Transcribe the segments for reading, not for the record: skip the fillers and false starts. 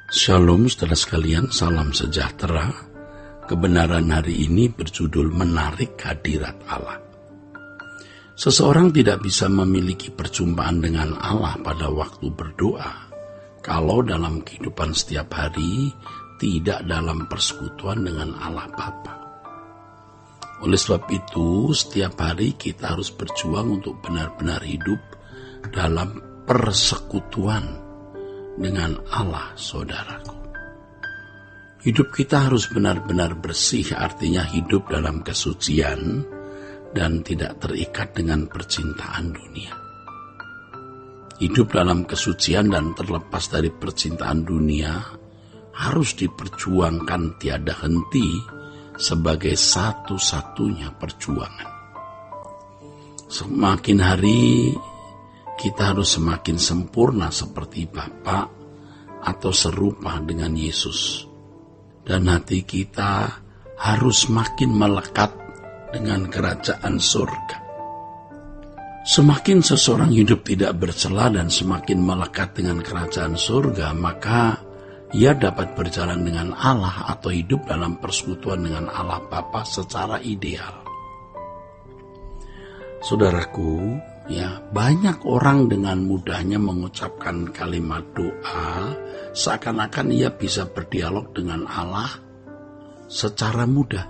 Shalom saudara sekalian, salam sejahtera. Kebenaran hari ini berjudul menarik hadirat Allah. Seseorang tidak bisa memiliki perjumpaan dengan Allah pada waktu berdoa kalau dalam kehidupan setiap hari tidak dalam persekutuan dengan Allah Bapa. Oleh sebab itu, setiap hari kita harus berjuang untuk benar-benar hidup dalam persekutuan dengan Allah, saudaraku. Hidup kita harus benar-benar bersih, artinya hidup dalam kesucian dan tidak terikat dengan percintaan dunia. Hidup dalam kesucian dan terlepas dari percintaan dunia harus diperjuangkan tiada henti sebagai satu-satunya perjuangan. Semakin hari kita harus semakin sempurna seperti Bapa atau serupa dengan Yesus. Dan hati kita harus makin melekat dengan kerajaan surga. Semakin seseorang hidup tidak bercela dan semakin melekat dengan kerajaan surga, maka ia dapat berjalan dengan Allah atau hidup dalam persekutuan dengan Allah Bapa secara ideal. Saudaraku, banyak orang dengan mudahnya mengucapkan kalimat doa seakan-akan ia bisa berdialog dengan Allah secara mudah.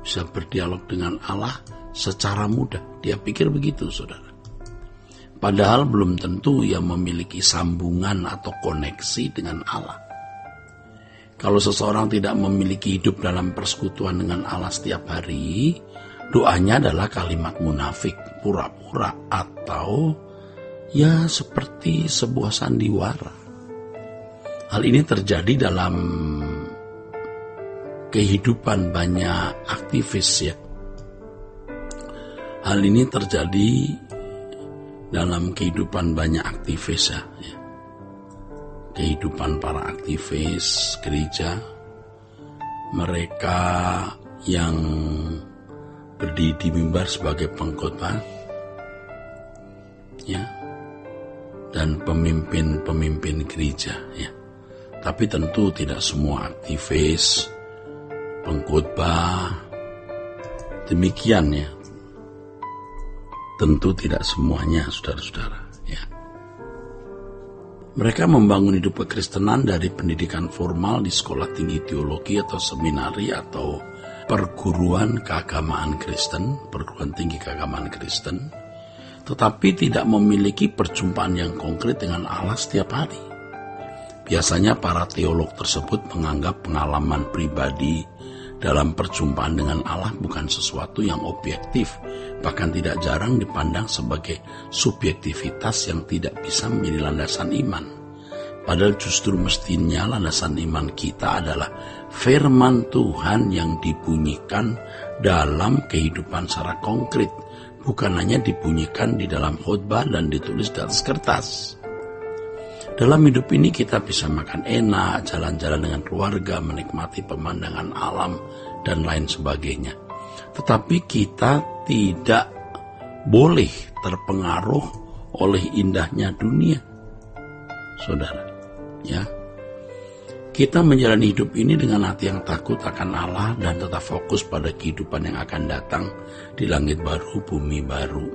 Bisa berdialog dengan Allah secara mudah. Dia pikir begitu, saudara. Padahal belum tentu ia memiliki sambungan atau koneksi dengan Allah. Kalau seseorang tidak memiliki hidup dalam persekutuan dengan Allah setiap hari, doanya adalah kalimat munafik, pura-pura, atau seperti sebuah sandiwara. Hal ini terjadi dalam kehidupan banyak aktivis. Hal ini terjadi dalam kehidupan banyak aktivis Kehidupan para aktivis gereja, mereka yang berdiri di mimbar sebagai pengkhotbah, dan pemimpin-pemimpin gereja, Tapi tentu tidak semua aktivis, pengkhotbah demikian, Tentu tidak semuanya, saudara-saudara, Mereka membangun hidup kekristenan dari pendidikan formal di sekolah tinggi teologi atau seminari atau perguruan keagamaan Kristen, perguruan tinggi keagamaan Kristen, tetapi tidak memiliki perjumpaan yang konkret dengan Allah setiap hari. Biasanya para teolog tersebut menganggap pengalaman pribadi dalam perjumpaan dengan Allah bukan sesuatu yang objektif, bahkan tidak jarang dipandang sebagai subjektivitas yang tidak bisa menjadi landasan iman. Padahal justru mestinya landasan iman kita adalah firman Tuhan yang dibunyikan dalam kehidupan secara konkret, bukan hanya dibunyikan di dalam khotbah dan ditulis di atas kertas. Dalam hidup ini kita bisa makan enak, jalan-jalan dengan keluarga, menikmati pemandangan alam, dan lain sebagainya. Tetapi kita tidak boleh terpengaruh oleh indahnya dunia, saudara. Kita menjalani hidup ini dengan hati yang takut akan Allah dan tetap fokus pada kehidupan yang akan datang di langit baru, bumi baru.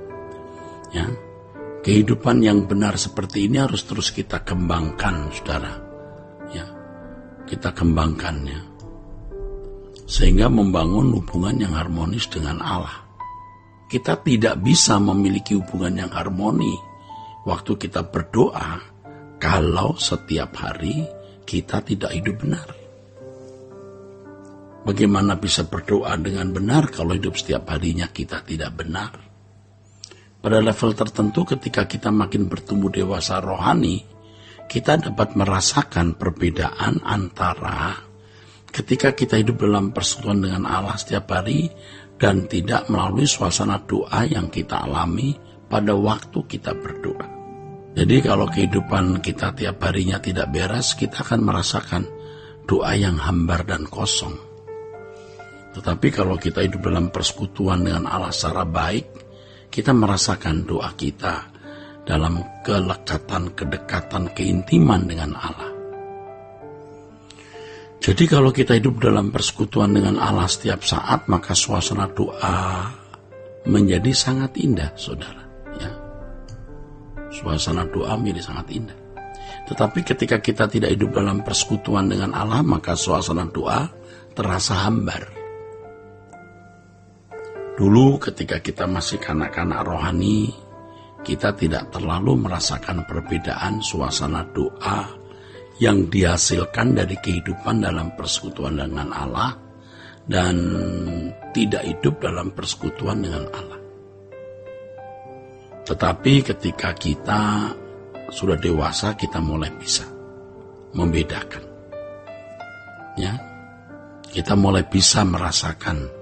Kehidupan yang benar seperti ini harus terus kita kembangkan, saudara. Kita kembangkannya sehingga membangun hubungan yang harmonis dengan Allah. Kita tidak bisa memiliki hubungan yang harmoni waktu kita berdoa kalau setiap hari kita tidak hidup benar. Bagaimana bisa berdoa dengan benar kalau hidup setiap harinya kita tidak benar? Pada level tertentu ketika kita makin bertumbuh dewasa rohani, kita dapat merasakan perbedaan antara ketika kita hidup dalam persekutuan dengan Allah setiap hari dan tidak melalui suasana doa yang kita alami pada waktu kita berdoa. Jadi kalau kehidupan kita tiap harinya tidak beres, kita akan merasakan doa yang hambar dan kosong. Tetapi kalau kita hidup dalam persekutuan dengan Allah secara baik, kita merasakan doa kita dalam kelekatan, kedekatan, keintiman dengan Allah. Jadi kalau kita hidup dalam persekutuan dengan Allah setiap saat, maka suasana doa menjadi sangat indah, saudara. Ya. Suasana doa menjadi sangat indah. Tetapi ketika kita tidak hidup dalam persekutuan dengan Allah, maka suasana doa terasa hambar. Dulu ketika kita masih kanak-kanak rohani, kita tidak terlalu merasakan perbedaan suasana doa yang dihasilkan dari kehidupan dalam persekutuan dengan Allah dan tidak hidup dalam persekutuan dengan Allah. Tetapi ketika kita sudah dewasa, kita mulai bisa membedakan. Ya, kita mulai bisa merasakan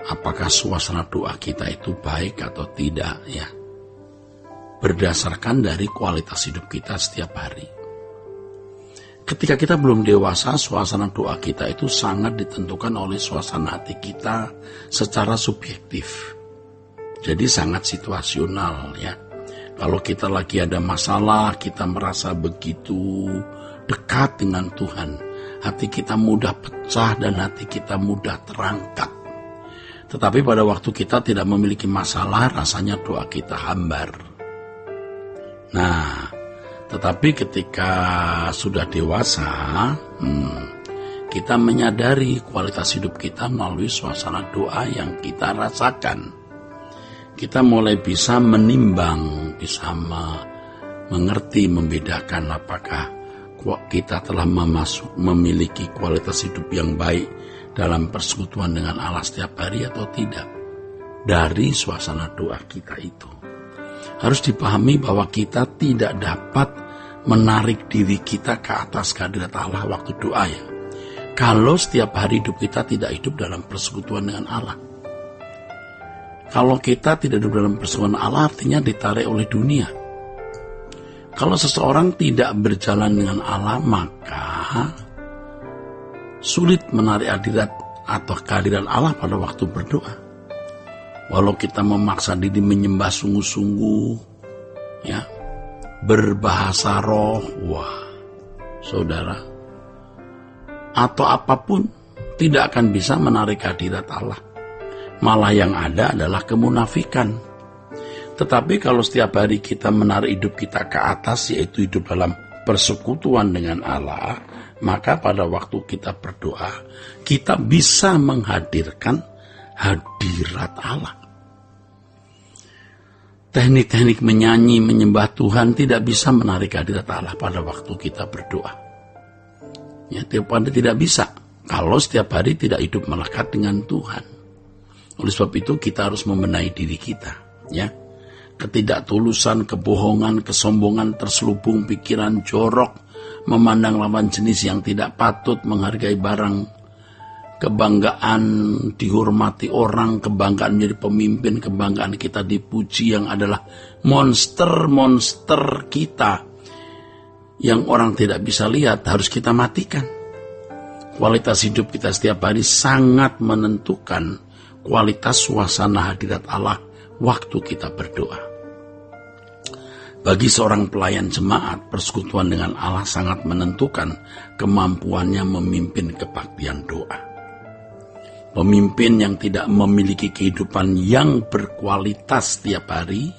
apakah suasana doa kita itu baik atau tidak, ya. Berdasarkan dari kualitas hidup kita setiap hari. Ketika kita belum dewasa, suasana doa kita itu sangat ditentukan oleh suasana hati kita secara subjektif. Jadi sangat situasional, ya. Kalau kita lagi ada masalah, kita merasa begitu dekat dengan Tuhan. Hati kita mudah pecah dan hati kita mudah terangkat. Tetapi pada waktu kita tidak memiliki masalah, rasanya doa kita hambar. Nah, tetapi ketika sudah dewasa, kita menyadari kualitas hidup kita melalui suasana doa yang kita rasakan. Kita mulai bisa menimbang, bisa mengerti, membedakan apakah kita telah memiliki kualitas hidup yang baik dalam persekutuan dengan Allah setiap hari atau tidak. Dari suasana doa kita itu. Harus dipahami bahwa kita tidak dapat menarik diri kita ke atas kehadirat Allah waktu doa, ya. Kalau setiap hari hidup kita tidak hidup dalam persekutuan dengan Allah. Kalau kita tidak hidup dalam persekutuan Allah, artinya ditarik oleh dunia. Kalau seseorang tidak berjalan dengan Allah, maka sulit menarik hadirat atau kehadiran Allah pada waktu berdoa. Walau kita memaksa diri menyembah sungguh-sungguh, ya, berbahasa roh, wah, saudara, atau apapun, tidak akan bisa menarik hadirat Allah. Malah yang ada adalah kemunafikan. Tetapi kalau setiap hari kita menarik hidup kita ke atas, yaitu hidup dalam persekutuan dengan Allah, maka pada waktu kita berdoa, kita bisa menghadirkan hadirat Allah. Teknik-teknik menyanyi, menyembah Tuhan tidak bisa menarik hadirat Allah pada waktu kita berdoa. Ya, tidak bisa kalau setiap hari tidak hidup melekat dengan Tuhan. Oleh sebab itu kita harus membenahi diri kita, ya. Ketidaktulusan, kebohongan, kesombongan, terselubung pikiran jorok, memandang lawan jenis yang tidak patut, menghargai barang, kebanggaan dihormati orang, kebanggaan menjadi pemimpin, kebanggaan kita dipuji yang adalah monster-monster kita yang orang tidak bisa lihat, harus kita matikan. Kualitas hidup kita setiap hari sangat menentukan kualitas suasana hadirat Allah waktu kita berdoa. Bagi seorang pelayan jemaat, persekutuan dengan Allah sangat menentukan kemampuannya memimpin kebaktian doa. Pemimpin yang tidak memiliki kehidupan yang berkualitas setiap hari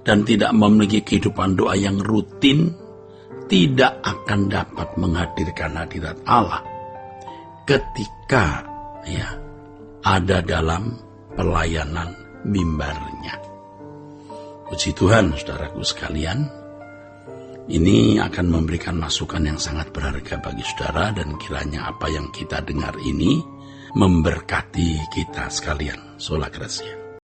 dan tidak memiliki kehidupan doa yang rutin tidak akan dapat menghadirkan hadirat Allah ketika, ya, ada dalam pelayanan mimbarnya. Puji Tuhan, saudaraku sekalian, ini akan memberikan masukan yang sangat berharga bagi saudara, dan kiranya apa yang kita dengar ini memberkati kita sekalian. Sola Gracia.